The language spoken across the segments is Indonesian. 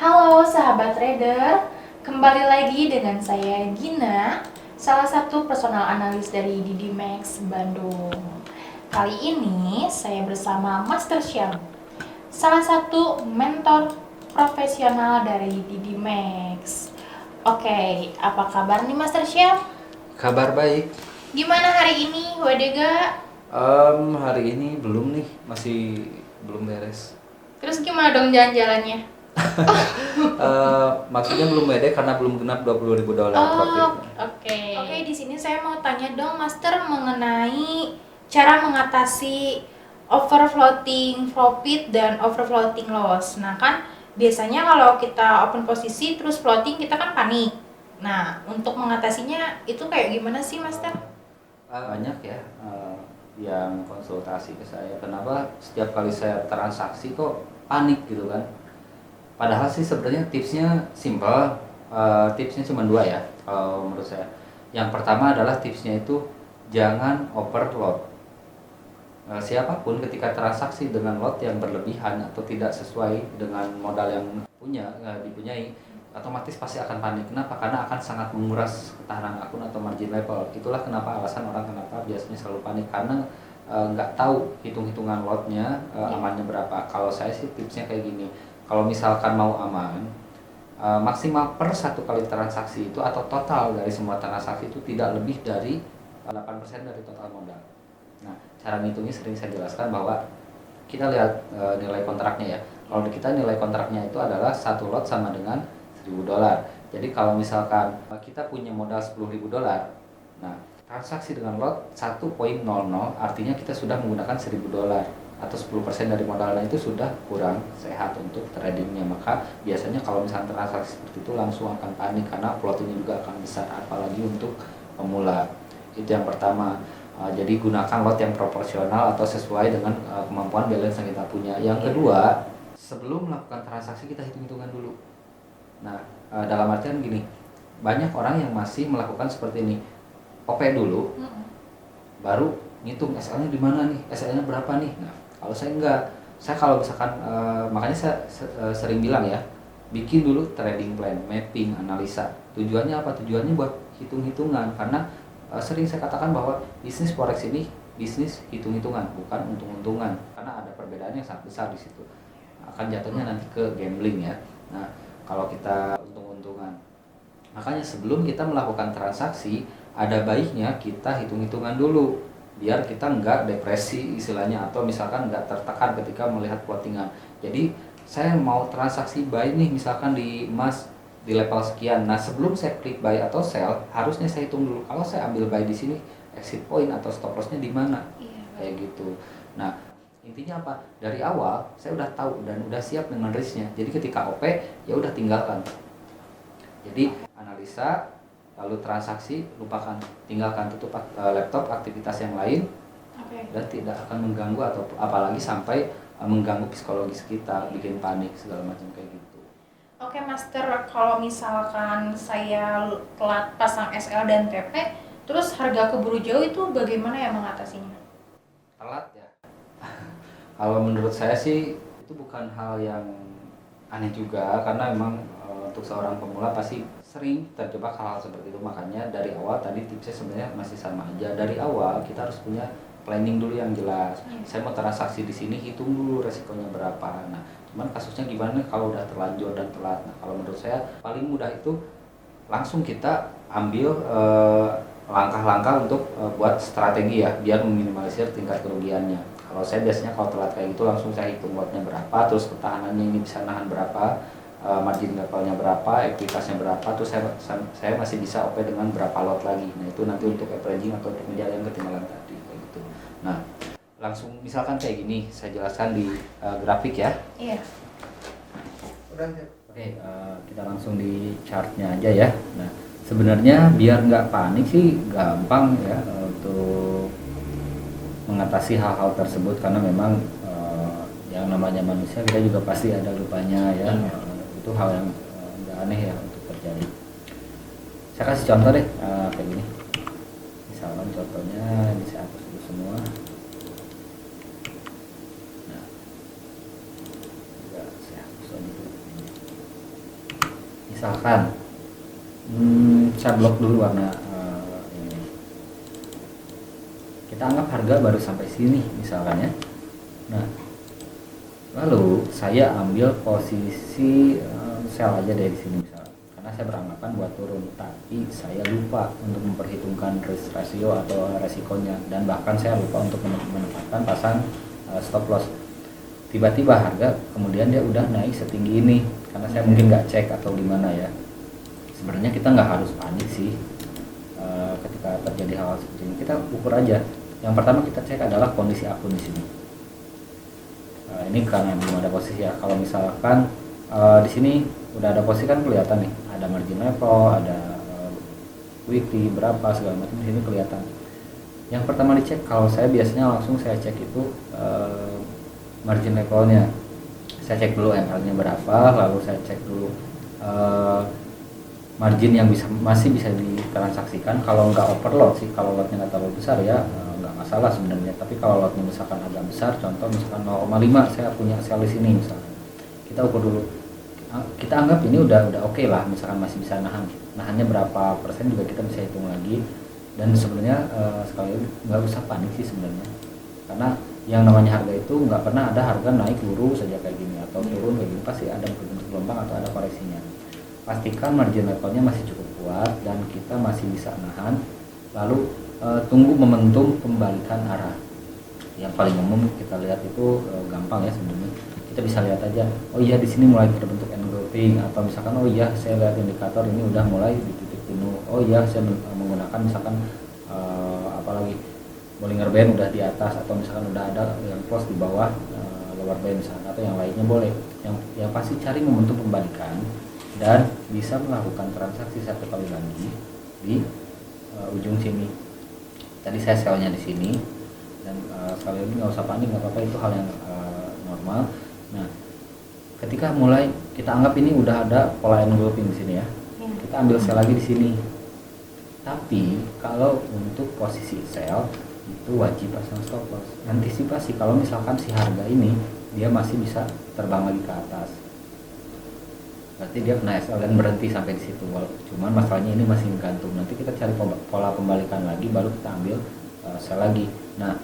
Halo sahabat trader, kembali lagi dengan saya Gina, salah satu personal analis dari DD Max Bandung. Kali ini saya bersama Master Syam, salah satu mentor profesional dari DD Max. Oke, apa kabar nih Master Syam? Kabar baik. Gimana hari ini, Wadega? Hari ini belum nih, masih belum beres. Terus gimana dong jalan-jalannya? Maksudnya belum beres karena belum genap $20.000 profit. Oke, di sini saya mau tanya dong, Master, mengenai cara mengatasi overfloating profit dan overfloating loss. Nah, kan biasanya kalau kita open posisi terus floating kita kan panik. Nah, untuk mengatasinya itu kayak gimana sih, Master? Banyak ya yang konsultasi ke saya. Kenapa setiap kali saya transaksi kok panik gitu kan? Padahal sih sebenarnya tipsnya simple. Tipsnya cuma dua ya kalau menurut saya. Yang pertama adalah tipsnya itu jangan overload. Siapapun ketika transaksi dengan lot yang berlebihan atau tidak sesuai dengan modal yang dipunyai, otomatis pasti akan panik. Kenapa? Karena akan sangat menguras ketahanan akun atau margin level. Itulah kenapa alasan orang kenapa biasanya selalu panik, karena nggak tahu hitung-hitungan lotnya amannya berapa. Kalau saya sih tipsnya kayak gini, kalau misalkan mau aman, maksimal per satu kali transaksi itu atau total dari semua transaksi itu tidak lebih dari 8% dari total modal. Nah, cara ngitungnya sering saya jelaskan bahwa kita lihat nilai kontraknya ya. Kalau kita nilai kontraknya itu adalah satu lot sama dengan $1.000. Jadi kalau misalkan kita punya modal $10.000, nah transaksi dengan lot 1.00 artinya kita sudah menggunakan $1.000 atau 10% dari modalnya, itu sudah kurang sehat untuk tradingnya. Maka biasanya kalau misalkan transaksi seperti itu langsung akan panik karena floatingnya juga akan besar, apalagi untuk pemula. Itu yang pertama. Jadi gunakan lot yang proporsional atau sesuai dengan kemampuan balance yang kita punya. Yang kedua, sebelum melakukan transaksi kita hitung-hitungan dulu. Nah, dalam artian gini, banyak orang yang masih melakukan seperti ini. OP dulu, baru ngitung SL-nya di mana nih, SL-nya berapa nih. Nah, kalau saya enggak, saya kalau misalkan makanya saya sering bilang ya, bikin dulu trading plan, mapping, analisa. Tujuannya apa? Tujuannya buat hitung-hitungan, karena sering saya katakan bahwa bisnis forex ini bisnis hitung-hitungan, bukan untung-untungan, karena ada perbedaan yang sangat besar di situ. Akan jatuhnya nanti ke gambling ya. Nah, kalau kita untung-untungan, makanya sebelum kita melakukan transaksi, ada baiknya kita hitung-hitungan dulu, biar kita nggak depresi istilahnya, atau misalkan nggak tertekan ketika melihat plottingan. Jadi saya mau transaksi buy nih misalkan di emas di level sekian. Nah, sebelum saya klik buy atau sell, harusnya saya hitung dulu, kalau saya ambil buy di sini, exit point atau stop loss-nya di mana. Kayak gitu. Nah, intinya apa? Dari awal saya udah tahu dan udah siap dengan risknya. Jadi ketika OP ya udah tinggalkan. Jadi analisa, lalu transaksi lupakan, tinggalkan, tutup laptop, aktivitas yang lain, dan tidak akan mengganggu atau apalagi sampai mengganggu psikologis kita, bikin panik segala macam kayak gitu. Oke, Master, kalau misalkan saya telat pasang SL dan TP, terus harga keburu jauh itu bagaimana ya mengatasinya? Telat ya. Kalau menurut saya sih itu bukan hal yang aneh juga, karena memang untuk seorang pemula pasti sering terjebak hal-hal seperti itu. Makanya dari awal tadi tipsnya sebenarnya masih sama aja. Dari awal kita harus punya planning dulu yang jelas. Saya mau transaksi di sini, hitung dulu resikonya berapa. Nah, cuman kasusnya gimana kalau udah terlanjur dan telat. Nah, kalau menurut saya paling mudah itu langsung kita ambil langkah-langkah untuk buat strategi ya, biar meminimalisir tingkat kerugiannya. Kalau saya biasanya kalau telat kayak gitu langsung saya hitung lotnya berapa, terus ketahanannya ini bisa nahan berapa, margin levelnya berapa, ekuitasnya berapa, terus saya masih bisa OP dengan berapa lot lagi. Nah, itu nanti untuk averaging atau untuk media yang ketinggalan tadi kayak gitu. Nah, langsung misalkan kayak gini, saya jelaskan di grafik ya. Iya. Oke, kita langsung di chartnya aja ya. Nah, sebenarnya biar nggak panik sih gampang ya untuk mengatasi hal-hal tersebut, karena memang yang namanya manusia kita juga pasti ada lupanya ya. Itu hal yang nggak aneh ya untuk terjadi. Saya kasih contoh deh kayak gini. Misalkan contohnya ini saya hapus dulu semua. Nah, juga saya hapus aja dulu. misalkan saya blok dulu warna ini. Kita anggap harga baru sampai sini misalkan ya. Nah, lalu saya ambil posisi sell aja dari sini misalkan, karena saya beranggapan buat turun, tapi saya lupa untuk memperhitungkan risk ratio atau resikonya, dan bahkan saya lupa untuk menempatkan pasang stop loss. Tiba-tiba harga kemudian dia udah naik setinggi ini karena saya mungkin nggak cek atau gimana ya. Sebenarnya kita nggak harus panik sih ketika terjadi hal seperti ini. Kita ukur aja. Yang pertama kita cek adalah kondisi akun di sini. Ini karena belum ada posisi ya. Kalau misalkan di sini udah ada posisi kan kelihatan nih, ada margin level, ada weekly berapa segala macam, di sini kelihatan. Yang pertama dicek, kalau saya biasanya langsung saya cek itu margin levelnya. Saya cek dulu ML-nya berapa, lalu saya cek dulu margin yang masih bisa ditransaksikan. Kalau nggak overload sih, kalau lotnya nggak terlalu besar ya nggak masalah sebenarnya. Tapi kalau lotnya misalkan agak besar, contoh misalkan 0,5 saya punya sell di sini misalkan, kita ukur dulu. Kita anggap ini udah oke lah, misalkan masih bisa nahannya berapa persen juga kita bisa hitung lagi. Dan sebenarnya sekali lagi nggak usah panik sih sebenarnya, karena yang namanya harga itu nggak pernah ada harga naik lurus saja kayak gini atau turun kayak gini, pasti ada bentuk gelombang atau ada koreksinya. Pastikan margin levelnya masih cukup kuat dan kita masih bisa nahan. Lalu tunggu momentum pembalikan arah. Yang paling umum kita lihat itu gampang ya sebenarnya. Kita bisa lihat aja, oh iya di sini mulai terbentuk engulfing, atau misalkan oh iya saya lihat indikator ini udah mulai di titik jenuh. Oh iya saya menggunakan misalkan apalagi Bollinger Band udah di atas, atau misalkan udah ada yang close di bawah lower band misalkan, atau yang lainnya boleh. Yang pasti cari momentum pembalikan dan bisa melakukan transaksi satu kali lagi di ujung sini. Tadi saya sell-nya di sini, dan sekali lagi nggak usah panik, nggak apa-apa, itu hal yang normal. Nah, ketika mulai kita anggap ini udah ada pola engulfing di sini ya, kita ambil sell lagi di sini. Tapi kalau untuk posisi sell itu wajib pasang stop loss. Antisipasi kalau misalkan si harga ini dia masih bisa terbang lagi ke atas, berarti dia kena SL dan berhenti sampai di situ. Cuman masalahnya ini masih gantung. Nanti kita cari pola pembalikan lagi, baru kita ambil sell lagi. Nah,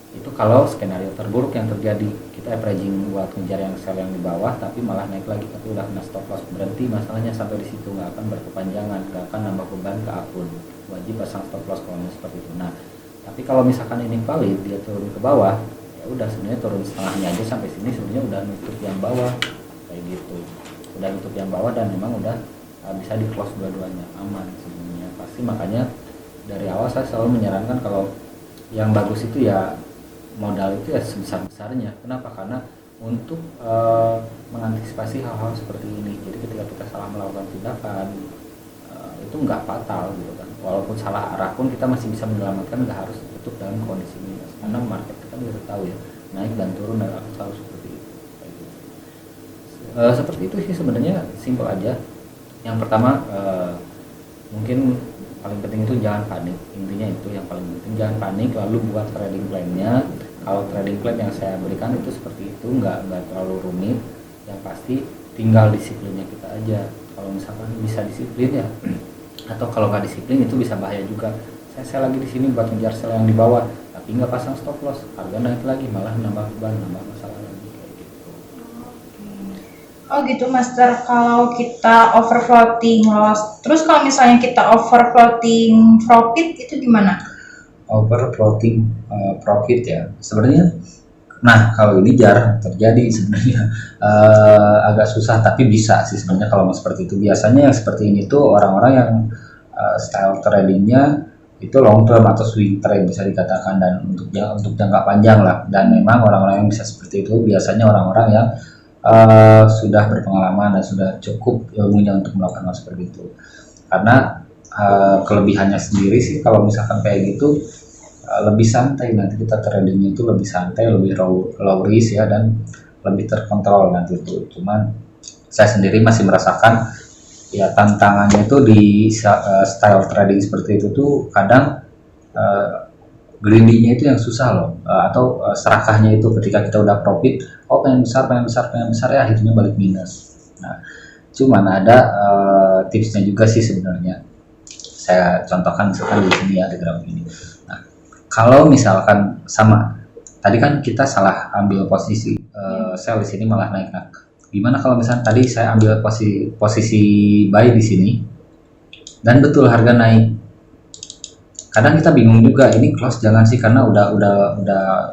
itu kalau skenario terburuk yang terjadi, kita averaging buat ngejar yang sell yang di bawah tapi malah naik lagi, tapi udah kena stop loss, berhenti masalahnya sampai di situ, nggak akan berkepanjangan, nggak akan nambah beban ke akun. Wajib pasang stop loss kalau seperti itu. Nah, tapi kalau misalkan ini valid, dia turun ke bawah, ya udah sebenarnya turun setengahnya aja sampai sini, sebenarnya udah nutup yang bawah kayak gitu, udah nutup yang bawah dan memang udah bisa di close dua-duanya, aman sebenarnya. Pasti makanya dari awal saya selalu menyarankan kalau yang bagus itu ya modal itu ya sebesar-besarnya. Kenapa? Karena untuk mengantisipasi hal-hal seperti ini. Jadi ketika kita salah melakukan tindakan itu nggak fatal gitu kan. Walaupun salah arah pun kita masih bisa menyelamatkan, nggak harus tutup dalam kondisi minus. Karena market kita udah tahu ya, naik dan turun dan akan selalu seperti itu. Seperti itu sih sebenarnya, simple aja. Yang pertama mungkin paling penting itu jangan panik. Intinya itu yang paling penting, jangan panik. Lalu buat trading plan-nya. Kalau trading plan yang saya berikan itu seperti itu, nggak terlalu rumit. Yang pasti tinggal disiplinnya kita aja. Kalau misalkan bisa disiplin ya, atau kalau nggak disiplin itu bisa bahaya juga. Saya lagi di sini buat ngejar sell yang di bawah, tapi nggak pasang stop loss, harga naik lagi, malah nambah beban, nambah masalah lagi kayak gitu. Oh gitu Master, kalau kita over floating loss, terus kalau misalnya kita over floating profit itu gimana? Over floating profit ya, sebenarnya. Nah, kalau ini jarang terjadi sebenarnya, agak susah, tapi bisa sih sebenarnya kalau mau seperti itu. Biasanya yang seperti ini tuh orang-orang yang style tradingnya itu long term atau swing trade bisa dikatakan, dan untuk jangka panjang lah. Dan memang orang-orang yang bisa seperti itu biasanya orang-orang yang sudah berpengalaman dan sudah cukup ilmunya untuk melakukan hal seperti itu. Karena kelebihannya sendiri sih kalau misalkan kayak gitu, lebih santai, nanti kita tradingnya itu lebih santai, lebih low risk ya, dan lebih terkontrol nanti itu. Cuman saya sendiri masih merasakan ya tantangannya itu di style trading seperti itu tuh kadang greedy-nya itu yang susah loh, atau serakahnya itu ketika kita udah profit, oh pengen besar ya akhirnya balik minus. Nah, Cuman ada tipsnya juga sih sebenarnya. Saya contohkan misalkan di sini ada grafik ini. Nah, kalau misalkan sama tadi kan kita salah ambil posisi sell di sini malah naik. Nah, gimana kalau misalkan tadi saya ambil posisi buy di sini dan betul harga naik? Kadang kita bingung juga ini close jangan sih karena udah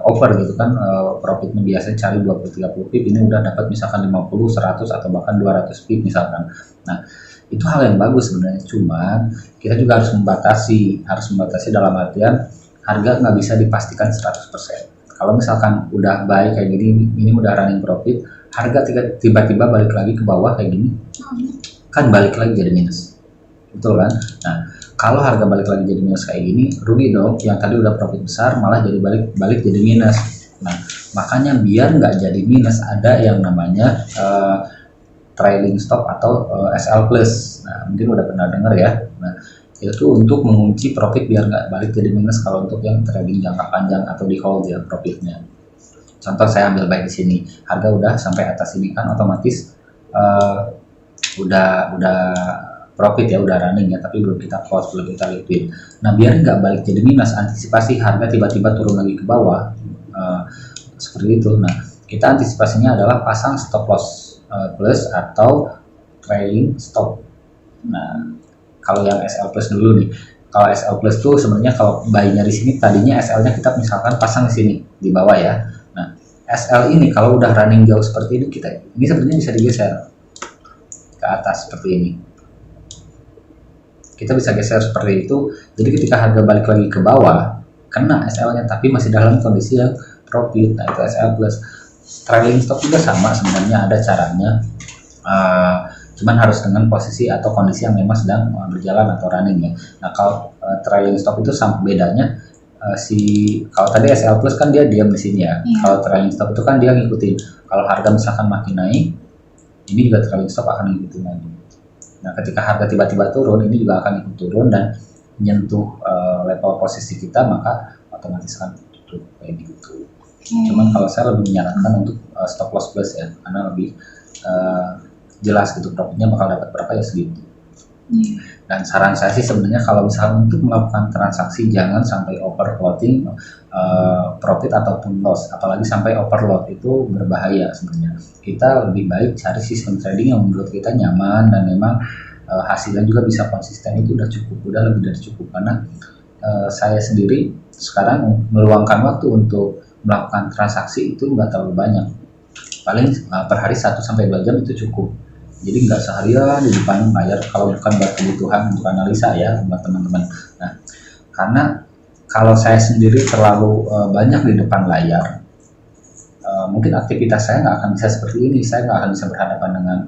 over gitu kan, profitnya biasanya cari 20-30 pip, ini udah dapat misalkan 50, 100 atau bahkan 200 pip misalkan. Nah, itu hal yang bagus sebenarnya, cuman kita juga harus membatasi dalam artian harga nggak bisa dipastikan 100%. Kalau misalkan udah baik kayak gini, ini udah running profit, harga tiba-tiba balik lagi ke bawah kayak gini, kan balik lagi jadi minus, betul kan? Nah, kalau harga balik lagi jadi minus kayak gini, rugi dong. Yang tadi udah profit besar malah jadi balik jadi minus. Nah, makanya biar nggak jadi minus ada yang namanya trailing stop atau SL plus. Nah, mungkin udah pernah dengar ya. Nah, itu untuk mengunci profit biar nggak balik jadi minus kalau untuk yang trading jangka panjang atau di hold ya profitnya. Contoh saya ambil baik di sini, harga udah sampai atas ini kan otomatis udah profit ya, udah running ya, tapi belum kita close, belum kita liquid. Nah, biar nggak balik jadi minus, antisipasi harga tiba-tiba turun lagi ke bawah seperti itu. Nah, kita antisipasinya adalah pasang stop loss plus atau trailing stop. Nah, kalau yang SL plus dulu nih, kalau SL plus tuh sebenarnya kalau buy-nya di sini tadinya SL-nya kita misalkan pasang di sini di bawah ya. Nah, SL ini kalau udah running jauh seperti ini ini sebenarnya bisa digeser ke atas seperti ini. Kita bisa geser seperti itu, jadi ketika harga balik lagi ke bawah kena SL-nya tapi masih dalam kondisi yang profit. Nah, itu SL plus. Trailing stop juga sama sebenarnya, ada caranya, cuman harus dengan posisi atau kondisi yang memang sedang berjalan atau running ya. Nah, kalau trailing stop itu sama bedanya, kalau tadi SL plus kan dia diam di sini ya. Kalau trailing stop itu kan dia ngikutin, kalau harga misalkan makin naik, ini juga trailing stop akan ngikutin lagi. Nah, ketika harga tiba-tiba turun, ini juga akan ikut turun dan menyentuh level posisi kita, maka otomatis akan tutup kayak gitu. Cuman kalau saya lebih menyarankan untuk stop loss plus ya, karena lebih jelas gitu profitnya bakal dapat berapa ya segitu. Dan saran saya sih sebenarnya kalau misalnya untuk melakukan transaksi jangan sampai overloading profit ataupun loss, apalagi sampai overload, itu berbahaya sebenarnya. Kita lebih baik cari sistem trading yang menurut kita nyaman dan memang hasilnya juga bisa konsisten, itu udah cukup, udah lebih dari cukup. Karena saya sendiri sekarang meluangkan waktu untuk melakukan transaksi itu nggak terlalu banyak, paling per hari 1-2 jam itu cukup. Jadi nggak seharian di depan layar kalau bukan buat kebutuhan, untuk analisa ya buat teman-teman. Nah, karena kalau saya sendiri terlalu banyak di depan layar, mungkin aktivitas saya nggak akan bisa seperti ini. Saya nggak akan bisa berhadapan dengan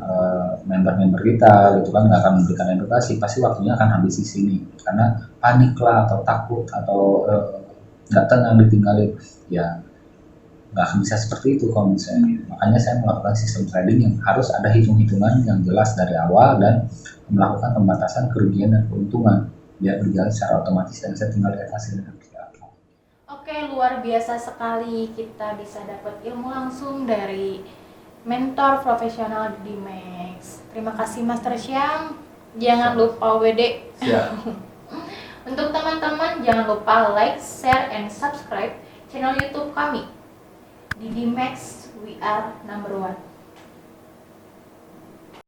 member-member kita gitu kan, nggak akan memberikan edukasi, pasti waktunya akan habis di sini karena panik lah atau takut atau nggak tenang ditinggalin ya. Nggak akan bisa seperti itu kalau misalnya. Makanya saya melakukan sistem trading yang harus ada hitung-hitungan yang jelas dari awal dan melakukan pembatasan kerugian dan keuntungan biar berjalan secara otomatis dan saya tinggal lihat hasilnya. Oke, luar biasa sekali, kita bisa dapat ilmu langsung dari mentor profesional di Max. Terima kasih Master Syam. Jangan lupa WD. Siap. Untuk teman-teman jangan lupa like, share, and subscribe channel YouTube kami. Didi Max, we are number one.